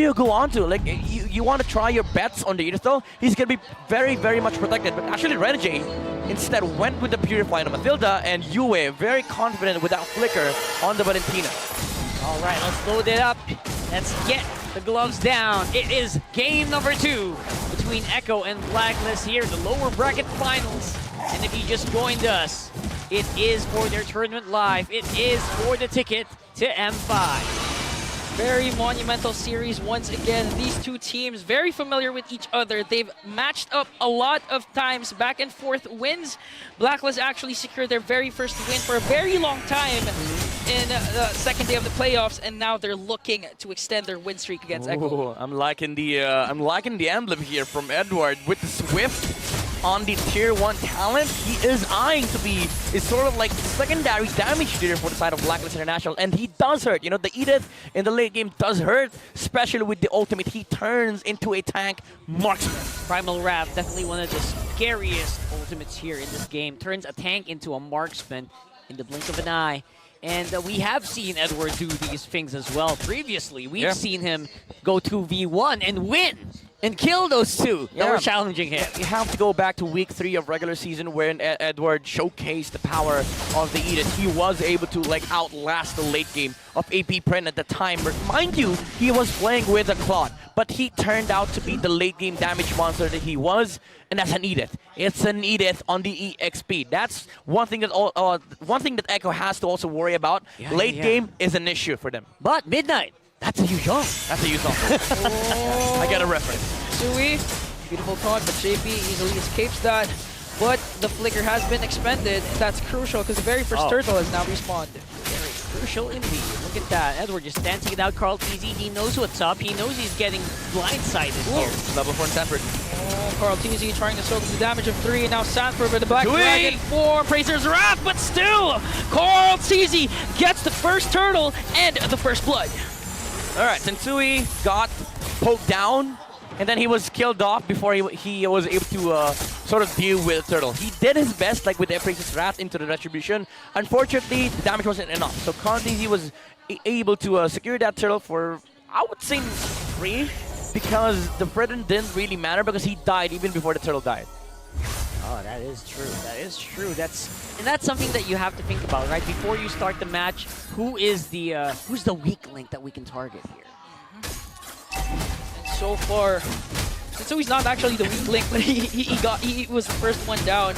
do you go on to? Like, you want to try your bets on the Irithel? He's going to be very, very much protected. But actually, Renegade instead went with the Purify on Mathilda, and Yue very confident without Flicker on the Valentina. All right, let's load it up. Let's get the gloves down. It is game number 2 between Echo and Blacklist here, the lower bracket finals. And if you just joined us, it is for their tournament live. It is for the ticket to M5. Very monumental series once again. These two teams very familiar with each other. They've matched up a lot of times, back and forth wins. Blacklist actually secured their very first win for a very long time in the second day of the playoffs, and now they're looking to extend their win streak against Echo. I'm liking the emblem here from Edward with the Swift on the tier 1 talent. He is eyeing to be sort of like secondary damage dealer for the side of Blacklist International, and he does hurt. You know, the Edith in the late game does hurt, especially with the ultimate. He turns into a tank marksman. Primal Wrath, definitely one of the scariest ultimates here in this game. Turns a tank into a marksman in the blink of an eye. And we have seen Edward do these things as well previously. We've seen him go 2v1 and win and kill those two that were challenging him. You have to go back to week 3 of regular season when Edward showcased the power of the Edith. He was able to like outlast the late game of AP Pren at the time. But mind you, he was playing with a Claude, but he turned out to be the late game damage monster that he was, and that's an Edith. It's an Edith on the EXP. That's one thing that Echo has to also worry about. Late game is an issue for them. But Midnight, that's a huge off. That's a huge off. I get a reference. Sui, beautiful taunt, but JP easily escapes that. But the flicker has been expended. That's crucial because the very first turtle has now respawned. Very crucial indeed. Look at that. Edward just dancing it out. Carl TZ, he knows what's up. He knows he's getting blindsided here. Level 4 Sanford. Oh, Carl TZ trying to soak the damage of 3. And now Sanford with the Black Dragon 4. Praetor's Wrath, but still, Carl TZ gets the first turtle and the first blood. All right, Sensui got poked down, and then he was killed off before he was able to sort of deal with the turtle. He did his best, like with the Empress's Wrath into the Retribution. Unfortunately, the damage wasn't enough, so Contizi was able to secure that turtle for, I would say, free, because the Britain didn't really matter because he died even before the turtle died. Oh, that is true. That is true. That's something that you have to think about, right? Before you start the match, who's the weak link that we can target here? And so far, so he's not actually the weak link, but he was the first one down,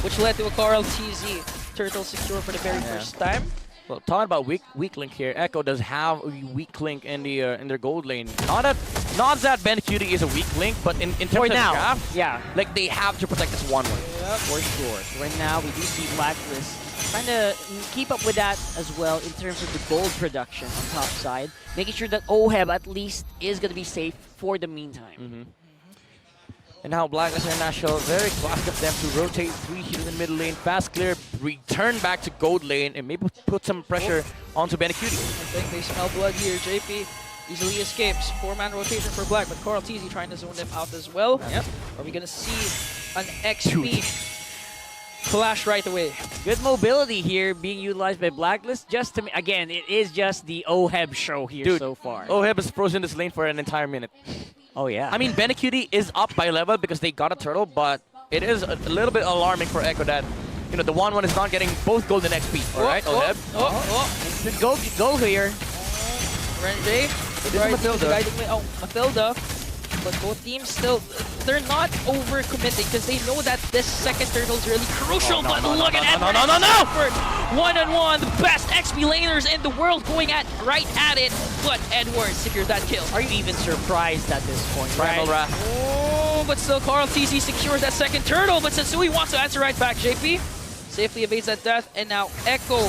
which led to a Carl TZ turtle secure for the very first time. Well, talking about weak link here, Echo does have a weak link in their gold lane. Not that Ben Cutie is a weak link, but in terms of draft, like they have to protect this one. For sure. So right now we do see Blacklist trying to keep up with that as well in terms of the gold production on top side, making sure that OHEB at least is going to be safe for the meantime. And now Blacklist International, very classic of them to rotate 3 here in the middle lane, fast clear, return back to gold lane, and maybe put some pressure onto Benecutie. I think they smell blood here. JP easily escapes. 4-man rotation for Black, but Carl TZ trying to zone them out as well. Are we going to see an XP clash right away? Good mobility here being utilized by Blacklist. Just to, again, it is just the OHEB show here so far. OHEB has frozen this lane for an entire minute. Oh, yeah. I mean, Benecutie is up by level because they got a turtle, but it is a little bit alarming for Echo that, you know, the 1-1 is not getting both golden XP. All right, OHEB. Instant go here. Renjay. Mathilda. But both teams still, they're not overcommitting because they know that this second turtle is really crucial. But look at Edward and Sanford. 1-on-1, the best XP laners in the world going right at it. But Edward secures that kill. Are you even surprised at this point, Primal Wrath. Oh, but still Carl TZ secures that second turtle. But Sensui wants to answer right back. JP safely evades that death. And now Echo,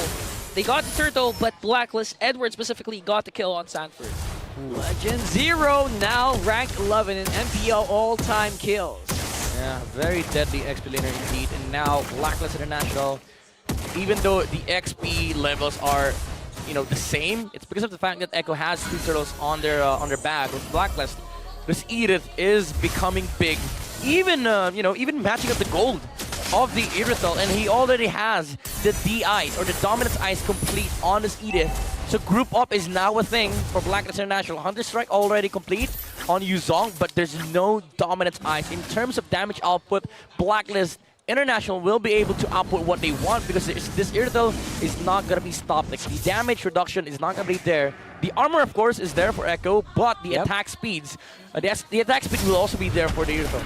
they got the turtle, but Blacklist, Edward specifically, got the kill on Sanford. Legend 0, now rank 11 in MPL all-time kills. Yeah, very deadly XP laner indeed. And now Blacklist International, even though the XP levels are, you know, the same, it's because of the fact that Echo has 2 turtles on their bag with Blacklist. This Edith is becoming big, even even matching up the gold of the Irithel, and he already has the D Ice or the Dominance Ice complete on this Edith. So group up is now a thing for Blacklist International. Hunter Strike already complete on Yuzong, but there's no dominant eyes. In terms of damage output, Blacklist International will be able to output what they want because this Irrital is not going to be stopped. Like, the damage reduction is not going to be there. The armor, of course, is there for Echo, but the attack speeds, the attack speed will also be there for the Irrital.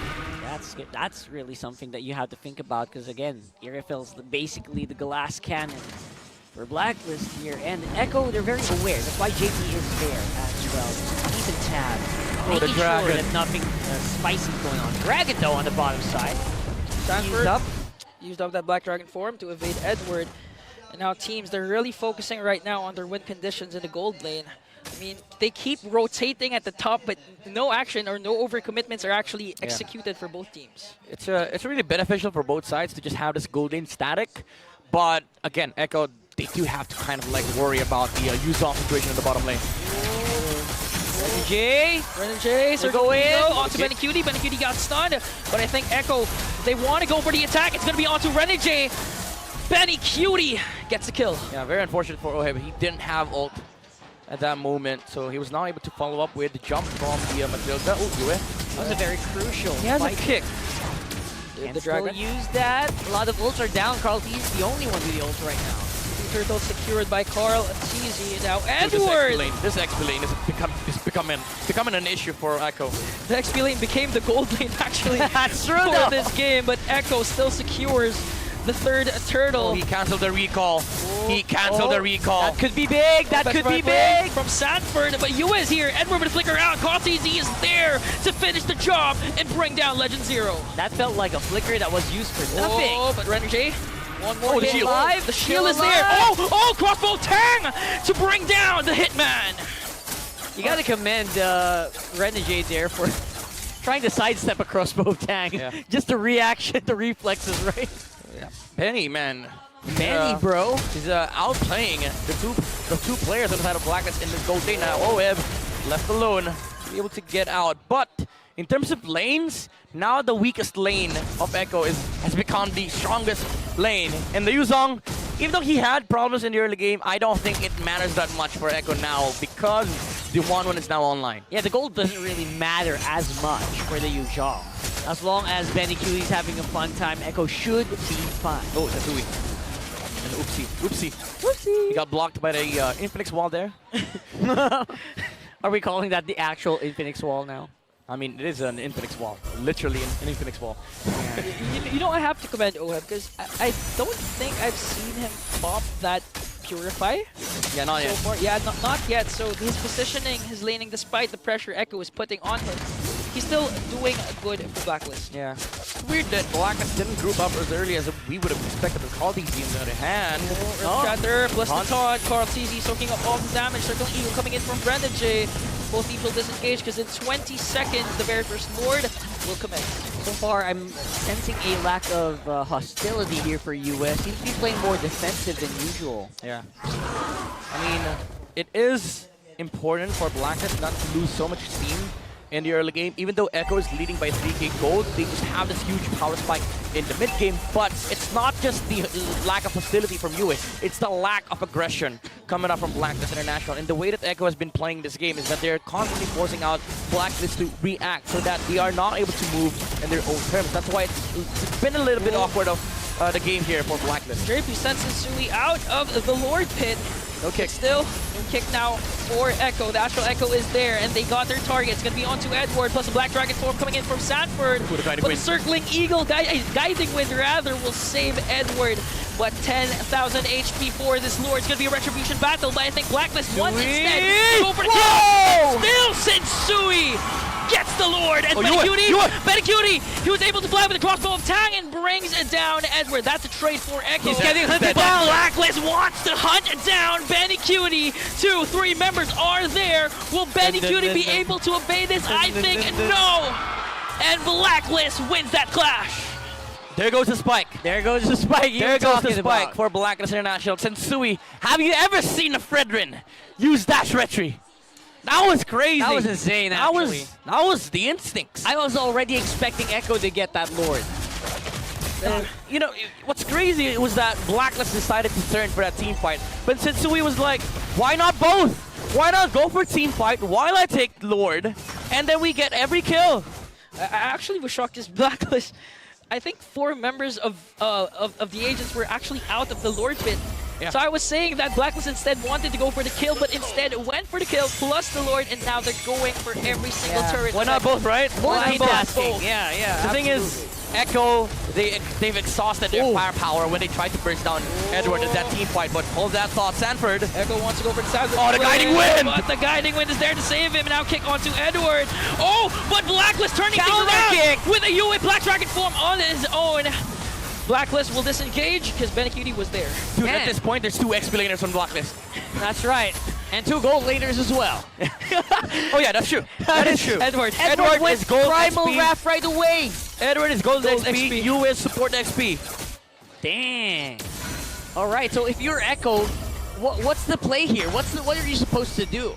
That's really something that you have to think about because, again, Irrital's basically the glass cannon for Blacklist here. And Echo, they're very aware. That's why JP is there as well. Even Tab. Making sure that nothing spicy is going on. Dragon, though, on the bottom side. Stanford used up that Black Dragon form to evade Edward. And now teams, they're really focusing right now on their win conditions in the gold lane. I mean, they keep rotating at the top, but no action or no overcommitments are actually executed for both teams. It's really beneficial for both sides to just have this gold lane static. But again, Echo, they do have to kind of like worry about the Yuzong situation in the bottom lane. Ren J, so go in onto Benecutie. Benecutie got stunned, but I think Echo, they want to go for the attack. It's going to be onto Ren J. Benecutie gets the kill. Yeah, very unfortunate for Oheb. He didn't have ult at that moment, so he was not able to follow up with the jump from the Matilda. Oh, that was a very crucial He has fight. a kick. And the Dragon used that. A lot of ults are down. Carl T is the only one with the ult right now. Turtle secured by Carl TZ. Now Edward! This XP lane is becoming an issue for Echo. The XP lane became the gold lane actually That's true for this game, but Echo still secures the third turtle. Oh, he canceled the recall. He canceled the recall. That could be big. That could be big. From Sanford, but Yue is here. Edward with a flicker out. Carl TZ is there to finish the job and bring down Legend Zero. That felt like a flicker that was used for nothing. Oh, but Ren J. One more the shield. alive. The shield is there. Oh, crossbow Tang to bring down the Hitman. You gotta commend Renegade there for trying to sidestep a crossbow Tang. Yeah. Just the reaction, the reflexes, right? Yeah. Penny, man. Penny, bro. He's outplaying the two players on the side of Blacklist in this gold lane now. Oheb left alone, be able to get out. But in terms of lanes, now the weakest lane of Echo has become the strongest lane. And the Yuzong, even though he had problems in the early game, I don't think it matters that much for Echo now because the 1-1 is now online. Yeah, the gold doesn't really matter as much for the Yuzhong. As long as Benecutie is having a fun time, Echo should be fine. Oh, that's Ui. And oopsie. He got blocked by the Infinix wall there. Are we calling that the actual Infinix wall now? I mean, it is an Infinix wall. Literally an Infinix wall. You know, I have to commend Oheb because I don't think I've seen him pop that Purify. Yeah, not yet. Far. Yeah, not yet. So his positioning, his laning, despite the pressure Echo is putting on him, he's still doing good for Blacklist. Yeah. It's weird that Blacklist didn't group up as early as we would have expected with Carl TZ on the other hand. Shatter plus the taunt. Carl TZ soaking up all the damage. Circle Eagle coming in from Brandon J. Both teams will disengage because in 20 seconds, the very first Lord will commence. So far, I'm sensing a lack of hostility here for US. Seems to be playing more defensive than usual. Yeah. I mean, it is important for Blacklist not to lose so much steam in the early game. Even though Echo is leading by 3k gold, they just have this huge power spike in the mid game. But it's not just the lack of hostility from Yue, it's the lack of aggression coming up from Blacklist International. And the way that Echo has been playing this game is that they're constantly forcing out Blacklist to react so that they are not able to move in their own terms. That's why it's been a little bit awkward of the game here for Blacklist. JP sends Sui out of the Lord pit. No kick. Still, no kick now for Echo. The Astral Echo is there, and they got their target. It's going to be onto Edward, plus a Black Dragon form coming in from Sanford. But the Circling Eagle, Guiding Wind rather, will save Edward. But 10,000 HP for this Lord. It's going to be a Retribution battle, but I think Blacklist wants instead. Go for the kill! Still Sensui gets the Lord, and Benecutie, he was able to fly with the crossbow of Tang and brings down Edward. That's a trade for Echo. He's getting hunted down. Blacklist wants to hunt down Benecutie. 2-3 members are there. Will Benecutie be able to evade this? I think no. And Blacklist wins that clash. There goes the spike. There goes the spike. There goes the spike for Blacklist International. Sensui, have you ever seen a Fredrin use dash retry? That was crazy. That was insane, actually. That was the instincts. I was already expecting Echo to get that Lord. You know, what's crazy was that BLACKLIST decided to turn for that team fight. But Sensui was like, why not both? Why not go for team fight while I take Lord, and then we get every kill? I actually was shocked as BLACKLIST. I think 4 members of the agents were actually out of the Lord pit. Yeah. So I was saying that BLACKLIST instead wanted to go for the kill, but instead went for the kill plus the Lord, and now they're going for every single turret. Why not both, right? Why not multitasking? Yeah. The thing is, Echo, they've exhausted their firepower when they tried to burst down Edward in that team fight, but hold that thought, Sanford. Echo wants to go for the Sanford. Oh, the guiding wind! But the guiding wind is there to save him, and now kick onto Edward. Oh, but BLACKLIST turning things Counter around kick! with a UA Black Dragon form on his own. BLACKLIST will disengage because BeneCutie was there. Dude, Man. at this point, there's 2 XP laners on BLACKLIST. That's right. And 2 gold laners as well. Oh yeah, that's true. That is true. Edward. Edward is went gold Primal XP. Wrath right away. Edward is gold Gold XP, XP. you is support XP. Dang. All right, so if you're Echo, what's the play here? What are you supposed to do?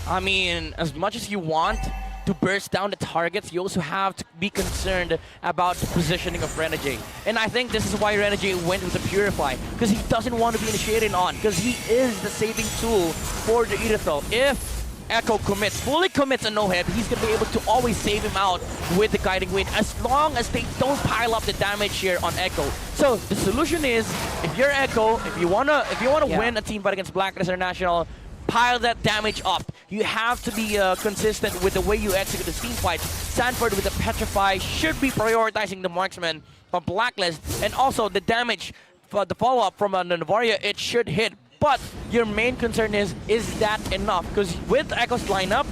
I mean, as much as you want to burst down the targets, you also have to be concerned about the positioning of Renegade. And I think this is why Renegade went with the Purify, because he doesn't want to be initiated on, because he is the saving tool for the Irithel. If Echo fully commits a no-hit, he's going to be able to always save him out with the Guiding Wind, as long as they don't pile up the damage here on Echo. So the solution is, if you're Echo, if you wanna win a team fight against BLACKLIST International, pile that damage up. You have to be consistent with the way you execute the team fight. Sanford with the Petrify should be prioritizing the marksman from BLACKLIST, and also the damage for the follow-up from Navaria, it should hit. But your main concern is that enough? Because with Echo's lineup,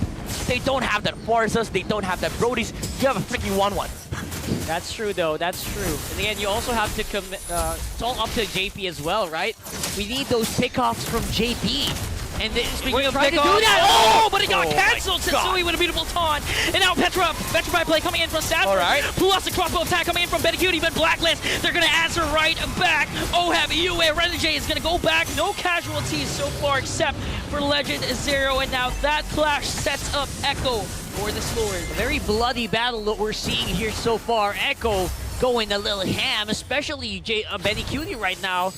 they don't have that Forces, they don't have that Brodies. You have a freaking 1-1. That's true, though. That's true. And again, you also have to commit. It's all up to JP as well, right? We need those pickoffs from JP. And speaking of Trying to do pickoffs, that. Oh, but it got Oh my cancelled. God. Sensui with a beautiful taunt. And now Petrify play coming in from Sanford. All right. Plus the crossbow attack coming in from BeneCutie, but BLACKLIST, they're going to answer right back. Ohab, UA, Renegade is going to go back. No casualties so far except for Legend Zero. And now that clash sets up Echo for the Lord. a very bloody battle that we're seeing here so far. Echo going a little ham, especially BeneCutie right now,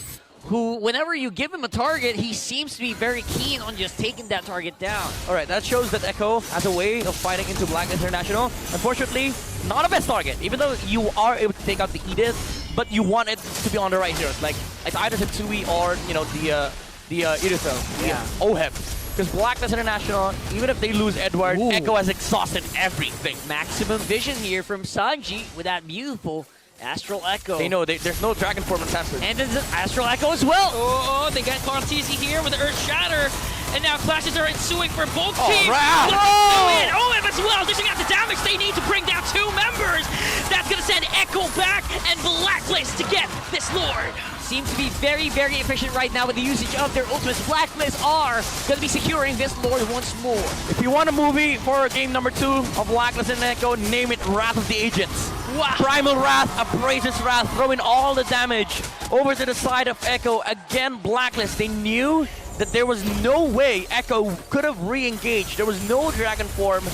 who, whenever you give him a target, he seems to be very keen on just taking that target down. All right, that shows that Echo has a way of fighting into BLACKLIST International. Unfortunately, not a best target, even though you are able to take out the Edith, but you want it to be on the right heroes. Like, it's either Sensui or, you know, the Irithel, Yeah. Oheb. Because BLACKLIST International, even if they lose Edward, Ooh. Echo has exhausted everything. Maximum vision here from Sanji with that beautiful Astral Echo. They know there's no Dragon Form in Sanford. And there's an Astral Echo as well. Oh, they got Cartesi here with the Earth Shatter. And now clashes are ensuing for both teams. right. Oheb as well, dishing out the damage. They need to bring down 2 members. That's going to send Echo back and BLACKLIST to get this Lord. Seems to be very, very efficient right now with the usage of their ultimates. BLACKLIST are going to be securing this Lord once more. If you want a movie for game number 2 of BLACKLIST and Echo, name it Wrath of the Agents. Wow. Primal Wrath, Abrasive Wrath, throwing all the damage over to the side of Echo. Again, BLACKLIST, they knew that there was no way Echo could have re-engaged. There was no Dragon Form,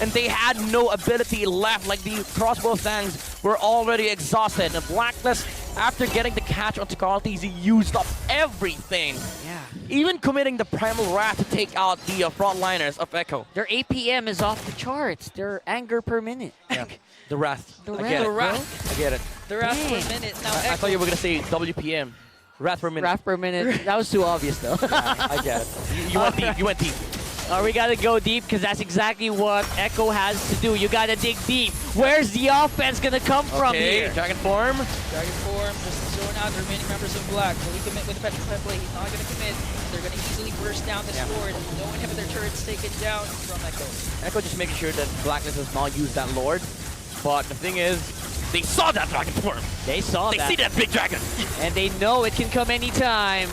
and they had no ability left. Like, the crossbow fangs were already exhausted. And BLACKLIST, after getting the catch onto Carltes, he used up everything. Yeah. Even committing the Primal Wrath to take out the frontliners of Echo. Their APM is off the charts. Their anger per minute. Yeah. The Wrath. The I Wrath, get it. The Wrath. I get it. They're out for Dang. a minute. Now I Echo. thought you were going to say WPM. Wrath per minute. Wrath per minute. That was too obvious, though. I get it. You went deep. You went deep. We gotta go deep because that's exactly what Echo has to do. You gotta dig deep. Where's the offense gonna come from here? Dragon Form. Dragon Form just throwing out the remaining members of Black. Will he commit with the Petrify play? He's not going to commit. They're going to easily burst down this Lord. No inhibitor turrets taken down from Echo. Echo just making sure that BLACKLIST does not use that Lord. But the thing is, they saw that Dragon Form. They saw They that. see that big dragon. And they know it can come anytime.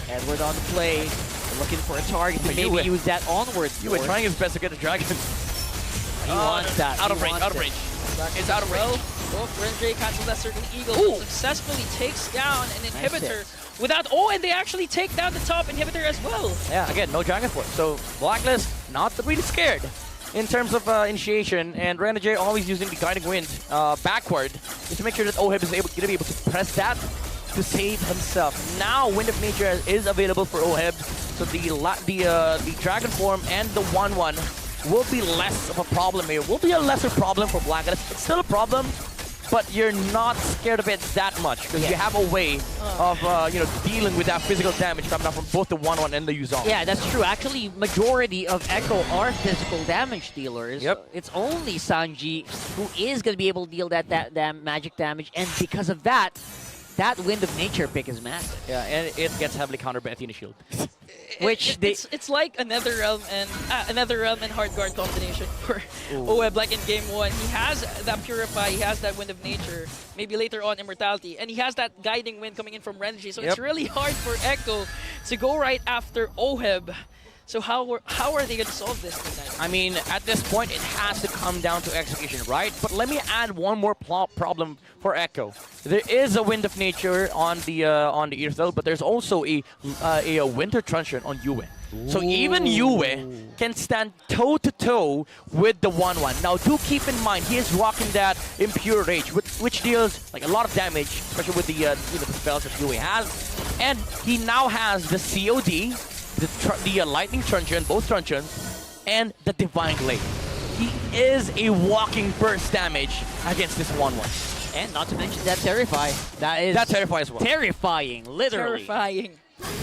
Edward on the play. Looking for a target to You maybe were- use that onward. You were trying his best to get the dragon. He wants that. Out He of range. wants Out of it. range. It's out of range. Oh, Renegade cancels that Circling Eagle. Ooh. Successfully takes down an inhibitor hit. without. Oh, and they actually take down the top inhibitor as well. Yeah, again, no dragon form. So BLACKLIST not really scared. in terms of initiation, and Renegade always using the Guiding Wind backward just to make sure that OHIB is going to be able to press that to save himself. Now Wind of Nature is available for OHIB, so the Dragon Form and the 1-1 will be less of a problem here. Will be a lesser problem for BLACKLIST. It's still a problem, but you're not scared of it that much because you have a way of dealing with that physical damage coming out from both the 1-1 and the Yuzong. Yeah, that's true. Actually, majority of Echo are physical damage dealers. Yep. It's only Sanji who is going to be able to deal that magic damage, and because of that, that Wind of Nature pick is massive. Yeah, and it gets heavily countered by Athena Shield. It's like another realm and hard guard combination for OHIB. Like in game 1, he has that Purify, he has that Wind of Nature, maybe later on Immortality, and he has that Guiding Wind coming in from Renji. So it's really hard for Echo to go right after OHIB. So how are they going to solve this tonight? I mean, at this point, it has to come down to execution, right? But let me add one more problem for Echo. There is a Wind of Nature on the Earthel, but there's also a Winter Truncheon on Yue. So even Yue can stand toe-to-toe with the 1-1. Now, do keep in mind, he is rocking that Impure Rage, which deals like a lot of damage, especially with the the spells that Yue has. And he now has the COD, the Lightning Truncheon, both Truncheons, and the Divine Blade. He is a walking burst damage against this 1-1. And not to mention that Terrify. That Terrify as well. Terrifying, literally. Terrifying.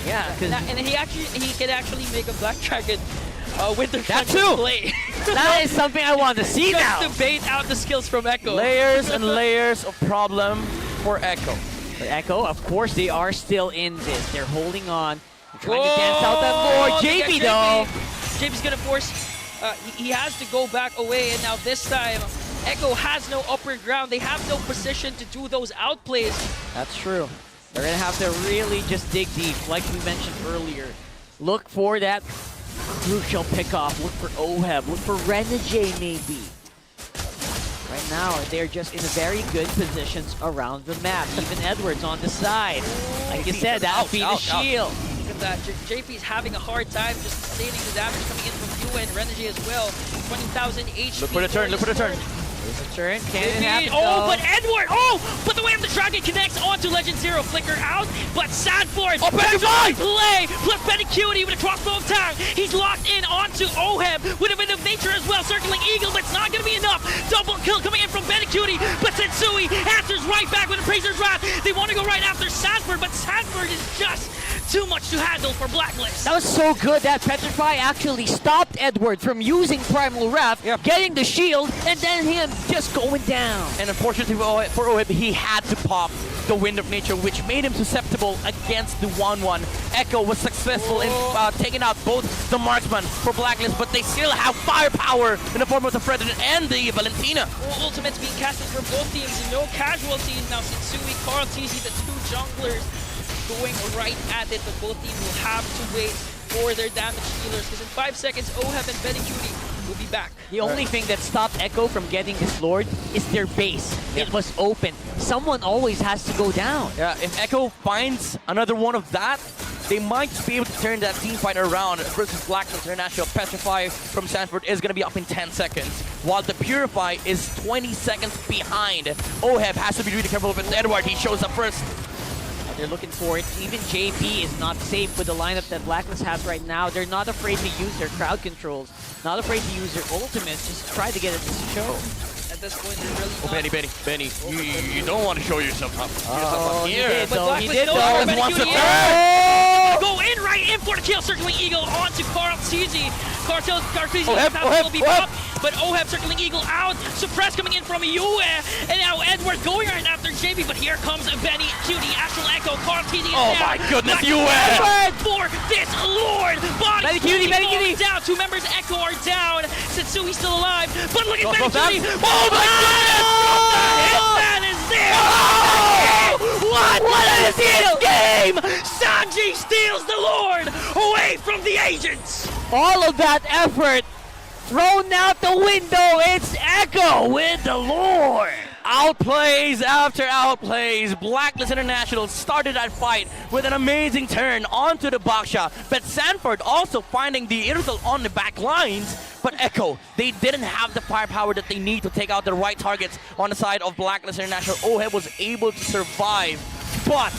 Yeah, And he can actually make a Black Dragon Winter That Truncheon too! play. that is something I want to see now. Just to bait out the skills from Echo. Layers and layers of problem for Echo. But Echo, of course, they are still in this. They're holding on. Trying to dance out that more. JP though. JP's gonna force. He has to go back away, and now this time, Echo has no upper ground. They have no position to do those outplays. That's true. They're gonna have to really just dig deep, like we mentioned earlier. Look for that crucial pickoff. Look for OHIB. Look for Renegade maybe. Right now, they're just in very good positions around the map. Even Edwards on the side. Like you said, that would be the shield. Look at that. JP's having a hard time just sustaining the damage coming in from Yue and Renegade as well. 20,000 HP. Look for the turn, look for the turn. There's a turn. Can't happen. Oh, but Edward! Oh, but the way of the dragon connects onto Legend Zero. Flicker out, but Sanford. Oh, Benny! Play plus Benny with a crossbow attack. He's locked in onto OHIB with a bit of nature as well. Circling Eagle, but it's not going to be enough. Double kill coming in from Benny, but Sensui answers right back with a Praiser's Wrath. They want to go right after Sanford, but Sanford is just too much to handle for BLACKLIST. That was so good that Petrify actually stopped Edward from using Primal Wrath, getting the shield, and then him just going down. And unfortunately for OHIB, he had to pop the Wind of Nature, which made him susceptible against the 1-1. Echo was successful in taking out both the marksman for BLACKLIST, but they still have firepower in the form of the Predator and the Valentina. Ultimates being casted for both teams. No casualties now. Sensui, Carl TZ, the two junglers going right at it, but both teams will have to wait for their damage dealers because in 5 seconds, OHIB and Benny will be back. The only thing that stopped Echo from getting this Lord is their base. It was open. Someone always has to go down. Yeah, if Echo finds another one of that, they might be able to turn that team fight around versus BLACKLIST International. Petrify from Sanford is going to be up in 10 seconds, while the Purify is 20 seconds behind. OHIB has to be really careful with Edward. He shows up first. They're looking for it. Even JP is not safe with the lineup that BLACKLIST has right now. They're not afraid to use their crowd controls, not afraid to use their ultimates, just try to get it to show. At this point, they're really Benny, you don't want to show yourself up. He did but though, he did no though. Benny Wants to Cutie turn! Go in right in for the kill. Circling Eagle onto Carl TZ. Carl TZ will be OHIB. popped, but OHIB circling Eagle out. Suppress coming in from Yue, and now Edward going right after JP, but here comes Benny Cutie, Astral Echo, Carl TZ is Oh down. my goodness, Black Yue! Edward for this Lord! Body Benny Cutie. down. Two members Echo are down. Setsui's still alive, but look at Go Benny for Cutie! that. Oh my goodness! Hitman is there! What a steal game! Sanji steals the Lord away from the agents! All of that effort thrown out the window. It's Echo with the Lord. Outplays after outplays. Blacklist International started that fight with an amazing turn onto the Baksha, but Sanford also finding the Irrital on the back lines. But Echo, they didn't have the firepower that they need to take out the right targets on the side of Blacklist International. Oheb was able to survive, but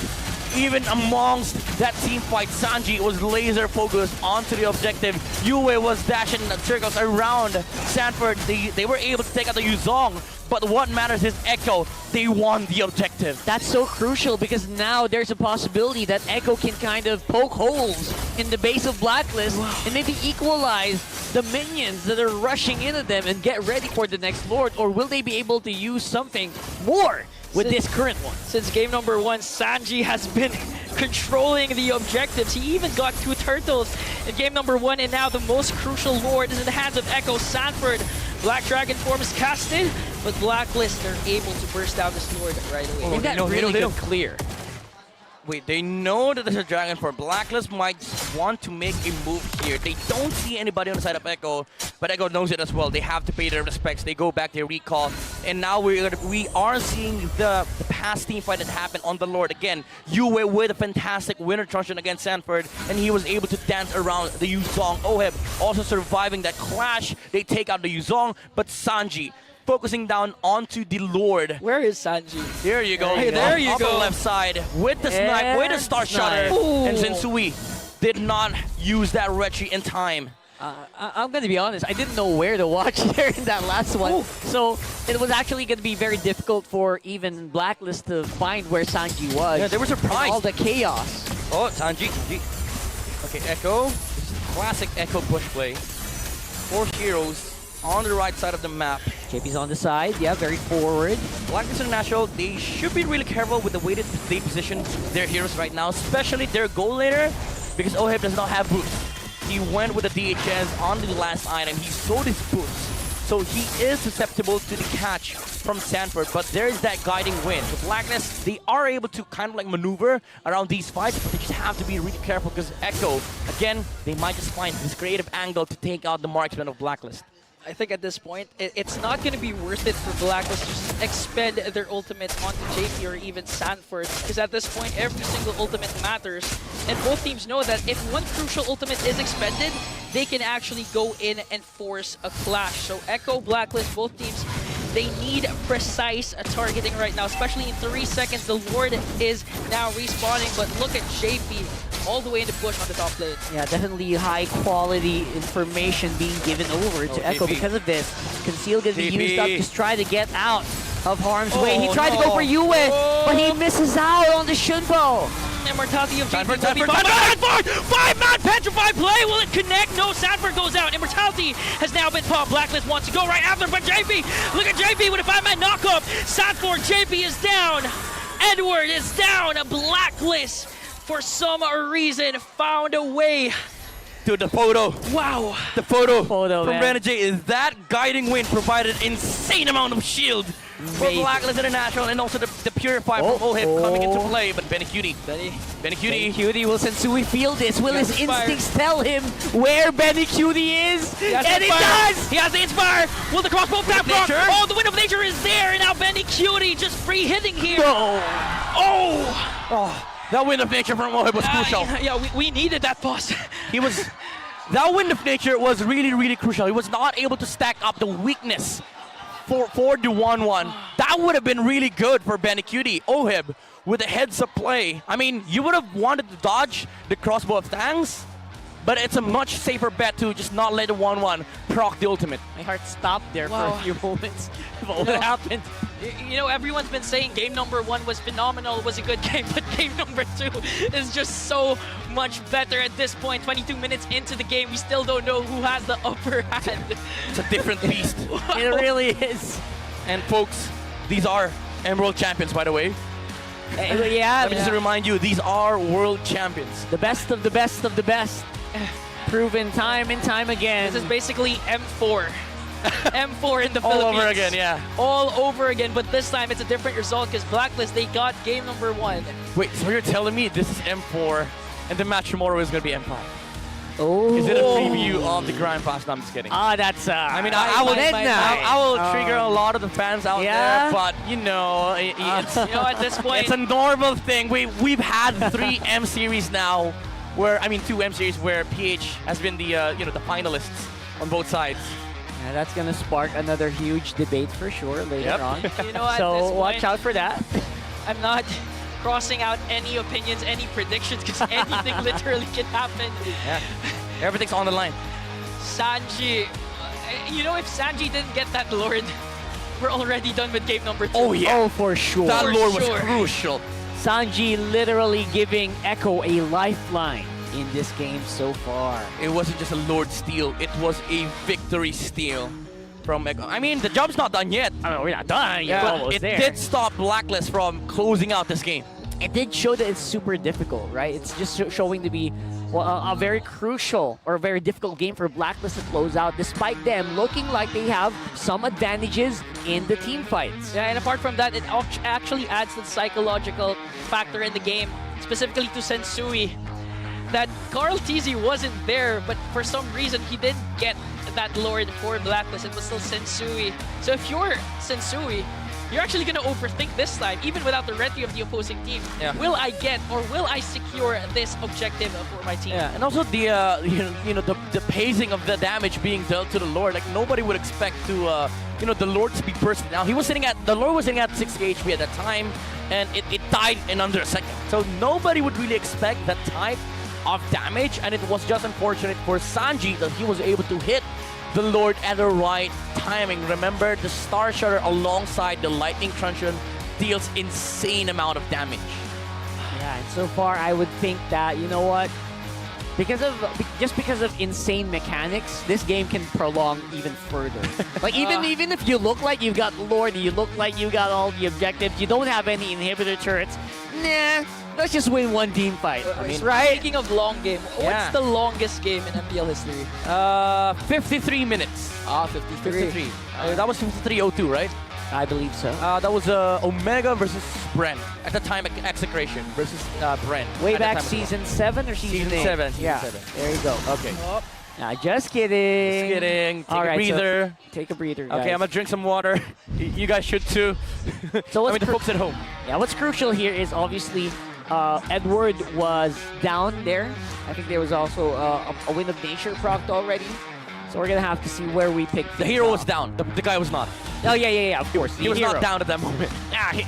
even amongst that team fight, Sanji was laser focused onto the objective. Yue was dashing in circles around Sanford. They were able to take out the Yuzong, but what matters is Echo. They won the objective. That's so crucial because now there's a possibility that Echo can kind of poke holes in the base of Blacklist and maybe equalize the minions that are rushing into them and get ready for the next Lord. Or will they be able to use something more with this current one? Since game number 1, Sanji has been controlling the objectives. He even got 2 turtles in game number 1, and now the most crucial Lord is in the hands of Echo. Sanford, Black Dragon form is casted, but Blacklist are able to burst down this Lord right away. They got really good clear. Wait, they know that there's a dragon for Blacklist might want to make a move here. They don't see anybody on the side of Echo, but Echo knows it as well. They have to pay their respects. They go back, they recall, and now we are seeing the past team fight that happened on the Lord again. Yue with a fantastic winner truncheon against Sanford, and he was able to dance around the Yuzong. Oheb also surviving that clash. They take out the Yuzong, but Sanji focusing down onto the Lord. Where is Sanji? There you go. Hey, there you go. On the left side with the snipe, with the star shutter. Ooh. And Zinsui did not use that retry in time. I'm gonna be honest, I didn't know where to watch there in that last one. Ooh. So it was actually gonna be very difficult for even Blacklist to find where Sanji was. Yeah, they were surprised. All the chaos. Oh, Sanji. Okay, Echo. This is classic Echo push play. 4 heroes on the right side of the map. JP's on the side, yeah, very forward. Blacklist International, they should be really careful with the way that they position their heroes right now, especially their goal laner, because Oheb does not have boots. He went with the DHS on the last item. He sold his boots. So he is susceptible to the catch from Sanford, but there is that guiding wind. With Blacklist, they are able to kind of like maneuver around these fights, but they just have to be really careful because Echo, again, they might just find this creative angle to take out the marksman of Blacklist. I think at this point, it's not going to be worth it for Blacklist to just expend their ultimate onto JP or even Sanford, because at this point, every single ultimate matters. And both teams know that if one crucial ultimate is expended, they can actually go in and force a clash. So Echo, Blacklist, both teams, they need precise targeting right now, especially in 3 seconds. The Lord is now respawning, but look at JP all the way in the push on the top lane. Yeah, definitely high quality information being given over to Echo TP. because of this. Conceal gets TP. used up to try to get out of harm's way. He tried to no. go for Yue, but he misses out on the Shunpo. Immortality of JP will be Sanford, fine. 5-man petrified play. Will it connect? No, Sanford goes out. Immortality has now been popped. Blacklist wants to go right after, but JP, look at JP with a 5-man knockup. Sanford, JP is down. Edward is down. A Blacklist, for some reason, found a way. Dude, the photo. Wow. The photo Photo, from man. Renegade is that guiding wind provided insane amount of shield for Amazing. Blacklist International, and also the Purify from Oheb coming into play. But Benny Cutie Cutie, will Sensui feel this? Will his Inspire. instincts tell him where Benny Cutie is? And it does! He has the Inspire. Will the crossbow tap rock? Nature? Oh, the Wind of Nature is there. And now Benny Cutie just free hitting here. No. Oh. Oh, that wind of nature from Oheb was crucial. Yeah, we needed that pause. He was. That wind of nature was really, really crucial. He was not able to stack up the weakness for the 1-1. That would have been really good for Benny Cutie. Oheb with a heads-up play. I mean, you would have wanted to dodge the crossbow of Tangs, but it's a much safer bet to just not let the 1-1 proc the ultimate. My heart stopped there for Wow. a few moments. What happened? You know, everyone's been saying game number 1 was phenomenal, was a good game, but game number 2 is just so much better at this point. 22 minutes into the game, we still don't know who has the upper hand. It's a different beast. It really is. And folks, these are Emerald champions, by the way. Yeah, Let me just remind you, these are world champions. the best of the best of the best. Proven time and time again. This is basically M4. M4 in the All Philippines. over again, yeah. All over again, but this time it's a different result because Blacklist, they got game number 1. Wait, so you're telling me this is M4 and the match tomorrow is going to be M5? Oh. Is it a preview of the Grand Pass? No, I'm just kidding. Ah, that's. I mean, I will, I will trigger a lot of the fans out yeah? there, but you know, it's, You know, at this point, it's a normal thing. We've had 3 M series now, where I mean 2 M series where PH has been the you know, the finalists on both sides. Yeah, that's gonna spark another huge debate for sure later on. you know, at So this watch point, out for that. I'm not crossing out any opinions, any predictions, because anything literally can happen. Yeah, everything's on the line. Sanji, you know, if Sanji didn't get that Lord, we're already done with game number 2. Oh yeah, Oh, for sure. that For lore was sure. crucial. Sanji literally giving Echo a lifeline in this game so far. It wasn't just a Lord steal; it was a victory steal from Echo. I mean, the job's not done yet. I mean, we're not done. You're But almost it there. did stop BLACKLIST from closing out this game. It did show that it's super difficult, right? It's just showing to be well, a very crucial or a very difficult game for BLACKLIST to close out, despite them looking like they have some advantages in the team fights. Yeah, and apart from that, it actually adds to the psychological factor in the game, specifically to Sensui. That Carl TZ wasn't there, but for some reason he didn't get that Lord for BLACKLIST. It was still Sensui. So if you're Sensui, you're actually going to overthink this time, even without the ready of the opposing team. Yeah. Will I get or will I secure this objective for my team? Yeah, and also the you know the pacing of the damage being dealt to the Lord. Like nobody would expect to you know, the Lord to be bursting down. He was sitting at the Lord was sitting at 60 HP at that time, and it died in under a second. So nobody would really expect that type of damage, and it was just unfortunate for Sanji that he was able to hit the Lord at the right timing. Remember, the Star Shutter alongside the Lightning Truncheon deals insane amount of damage. Yeah, and so far I would think that, you know what, because of insane mechanics, this game can prolong even further. Like even if you look like you've got Lord, you look like you got all the objectives, you don't have any inhibitor turrets, nah, let's just win one team fight. I mean, right? Speaking of long game, Yeah. what's the longest game in MPL history? 53 minutes. 53. 53. That was 53:02, right? I believe so. That was Omega versus Bren at the time. Execration versus Bren. Way at the back time as well. season 7 or season Season 8? 7, season yeah, 7. there you go. Okay. Oh, Nah, just kidding. Just kidding. Take All a right, so breather. take a breather, guys. Okay, I'm gonna drink some water. You guys should too. So I what's mean, the folks at home. Yeah, what's crucial here is obviously Edward was down there. I think there was also a Wind of Nature procced already. So we're gonna have to see where we pick. The hero was down. The guy was not. Oh yeah, of course. He was hero. not down at that moment.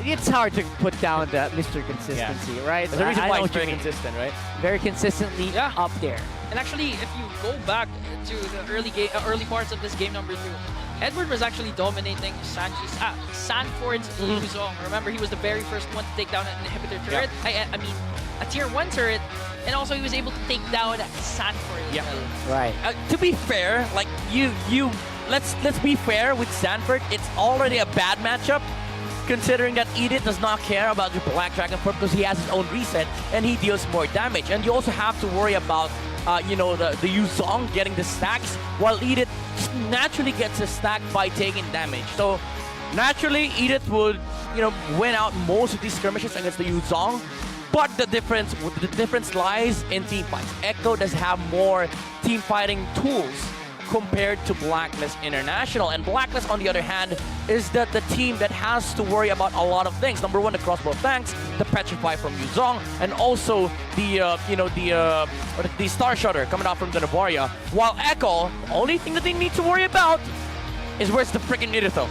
It's hard to put down the Mr. Consistency, right? There's a reason I why know he's what you very mean. consistent, right? Very consistently Yeah. up there. And actually, if you go back to the early parts of this game number 2, Edward was actually dominating Sanford's Luzong. Remember, he was the very first one to take down an inhibitor turret. I mean, a tier 1 turret, and also he was able to take down Sanford as Yeah. well. Right. To be fair, like let's be fair with Sanford. It's already a bad matchup, considering that Edith does not care about the Black Dragon Form because he has his own reset and he deals more damage. And you also have to worry about you know, the Yuzong getting the stacks, while Edith naturally gets a stack by taking damage. So naturally, Edith would, you know, win out most of these skirmishes against the Yuzong. But the difference lies in team fights. Echo does have more team fighting tools compared to BLACKLIST International. And BLACKLIST, on the other hand, is the team that has to worry about a lot of things. Number one, the crossbow tanks, the Petrify from Yuzong, and also the you know, the Star Shutter coming out from the Navaria. While Echo, the only thing that they need to worry about is where's the freaking Irithel.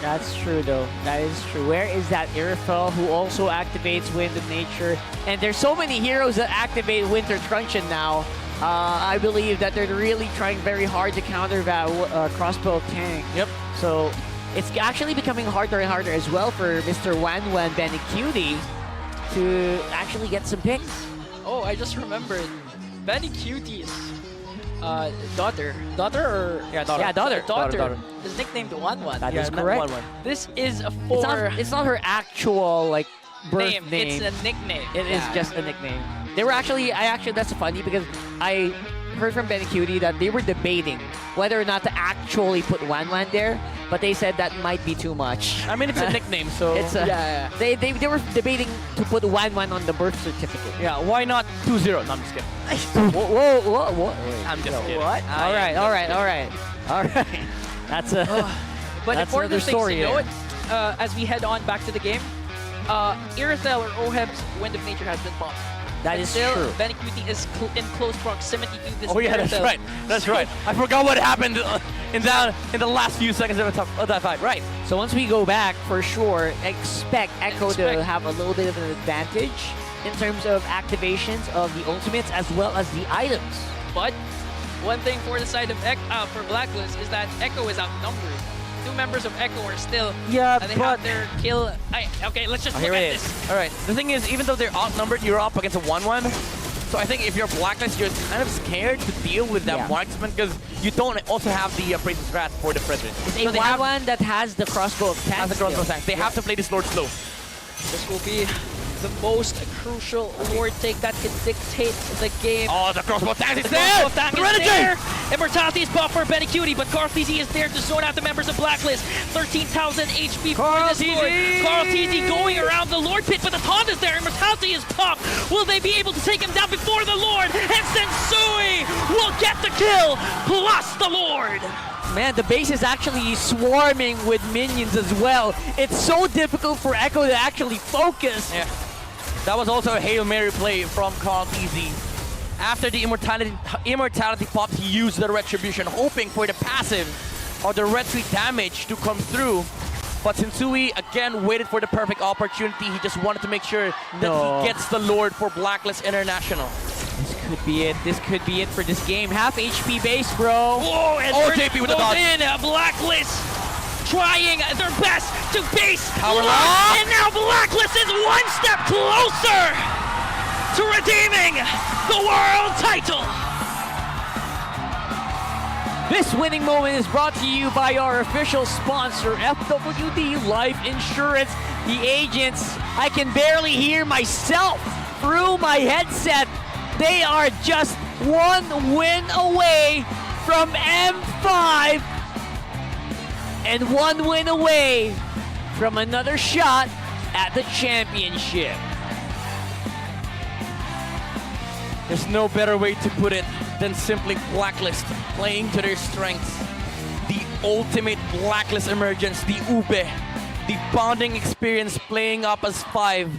That's true, though. That is true. Where is that Irithel who also activates Wind of Nature? And there's so many heroes that activate Winter Truncheon now. I believe that they're really trying very hard to counter that crossbow tank. Yep. So it's actually becoming harder and harder as well for Mr. Wanwan Benecutie to actually get some picks. Oh, I just remembered. Benny Cutie's daughter or Yeah, daughter. Yeah, daughter. Daughter. is nicknamed Wanwan. That Yeah, is not correct. one. This is It's not her actual like birth name. name. It's a nickname. It is Yeah. just a nickname. They were actually, that's funny because I heard from Benecutie that they were debating whether or not to actually put Wanwan there but they said that might be too much. I mean, it's a nickname, so It's a, Yeah. They were debating to put 1-1 on the birth certificate. yeah, why not 2-0? No, I'm just kidding. Whoa. I'm just kidding. What? All right. That's a. But That's important another things story to there. note, as we head on back to the game, Irithel or Oheb's Wind of Nature has been popped. That But is still, true. Benecuti is in close proximity to this Oh yeah, that's Irithel. right. That's right. I forgot what happened in the last few seconds of that fight. Right. So once we go back, for sure, expect Echo to Expect- have a little bit of an advantage in terms of activations of the ultimates as well as the items. But one thing for the side of for Blacklist is that Echo is outnumbered. 2 members of Echo are still. Yeah, they but have their kill. Okay, let's just look here at it is. this. All right. The thing is, even though they're outnumbered, you're up against a 1-1. So I think if you're Blacklist, you're kind of scared to deal with that Yeah. marksman because you don't also have the Praise's Wrath for the President. It's So a they have 1-1 that has the crossbow of tanks. as a crossbow still. tank. They have to play this Lord slow. This will be the most crucial Lord take that can dictate the game. Oh, the crossbow tank is The there! crossbow tank is Serenity! there! Immortality is buffed for Benecuti, but Carl TZ is there to zone out the members of Blacklist. 13,000 HP Carl for this Lord. TZ! Carl TZ going around the Lord pit, but the taunt is there. Immortality is popped. Will they be able to take him down before the Lord? And Sensui will get the kill, plus the Lord. Man, the base is actually swarming with minions as well. It's so difficult for Echo to actually focus. Yeah. That was also a Hail Mary play from Carl TZ. After the immortality popped, he used the Retribution, hoping for the passive or the red sweet damage to come through. But Sensui again waited for the perfect opportunity. He just wanted to make sure that No. he gets the Lord for Blacklist International. This could be it. This could be it for this game. Half HP base, bro. Whoa, and Oh, we're JP with the goes dodge. in. Blacklist trying their best to base Power lock. lock. And now Blacklist is one step closer to redeeming the world title. This winning moment is brought to you by our official sponsor, FWD Life Insurance. The agents, I can barely hear myself through my headset. They are just 1 win away from M5 and 1 win away from another shot at the championship. There's no better way to put it than simply Blacklist playing to their strengths. The ultimate Blacklist emergence, the Ube, the bonding experience playing up as 5.